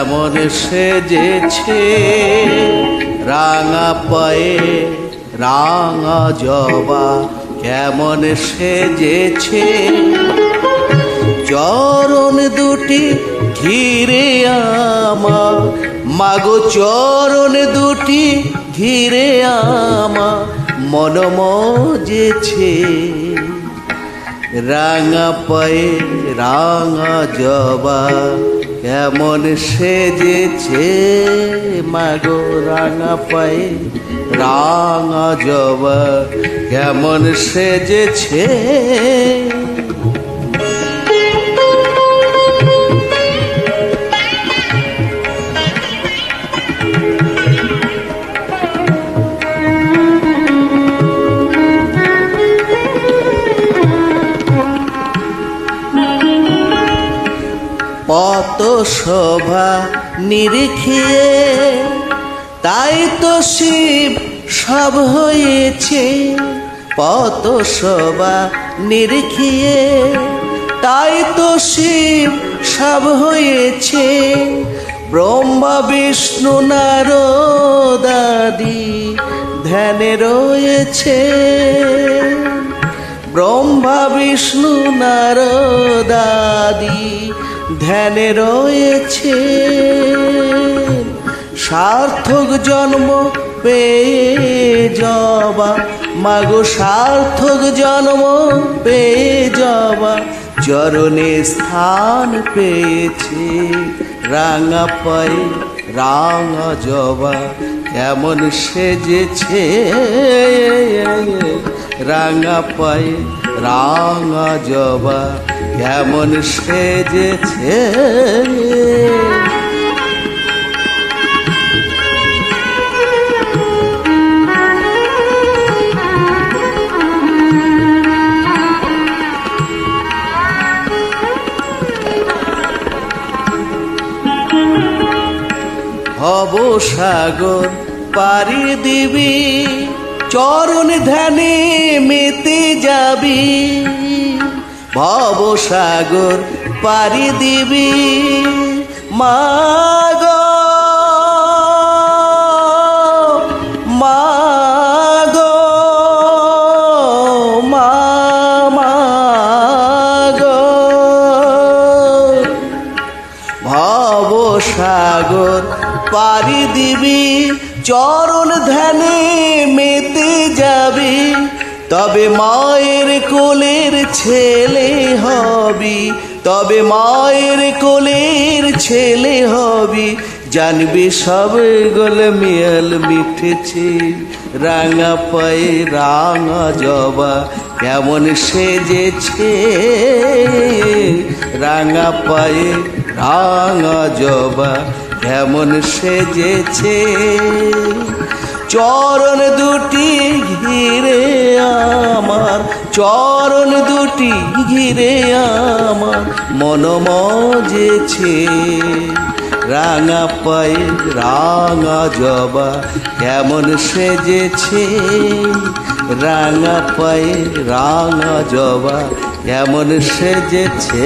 কেমন সেজেছে রাঙা পায়ে রাঙা জবা, কেমন সেজেছে চরণ দুটি ঘিরে আমার, মাগো চরণ দুটি ঘিরে আমার মন মজেছে। রাঙা পায়ে রাঙা জবা, কেমন সেজেছে মাগো রাঙা পায়ে রাঙা জবা, কেমন সেজেছে। কত শোভা নিরিখিয়ে তাই তো শিব সব হয়েছে, কত শোভা নিরিখিয়ে তাই তো শিব সব হয়েছে। ব্রহ্মা বিষ্ণু নারদ আদি ধ্যানে রয়েছে, ব্রহ্মা বিষ্ণু নারদ আদি ধ্যানে রয়েছে। সার্থক জন্ম পেয়ে জবা, মাগো সার্থক জন্ম পেয়ে জবা, চরণে স্থান পেয়েছে। রাঙা পায়ে রাঙা জবা, কেমন সেজেছে রাঙা পায়ে রাঙা জবা, কেমন সেজেছে। ভব সাগর পাড়ি দিবি, চরণ ধ্যানে মেতে যাবি। ভব সাগর পাড়ি দিবি মাগো মাগো মাগো, ভব সাগর পাড়ি দিবি, চরণ ধ্যানে মেতে যাবি। তবে মায়ের কোলের ছেলে হবি, তবে মায়ের কোলের ছেলে হবি। জানবি সব গোলমেল মিটেছে। রাঙা পায়ে রাঙা জবা, কেমন সেজেছে রাঙা পায়ে রাঙা জবা, কেমন সেজেছে। চরণ দুটি ঘিরে আমার, চরণ দুটি ঘিরে আমার মন মজেছে। রাঙা পায়ে রাঙা জবা, কেমন সেজেছে রাঙা পায়ে রাঙা জবা, কেমন সেজেছে।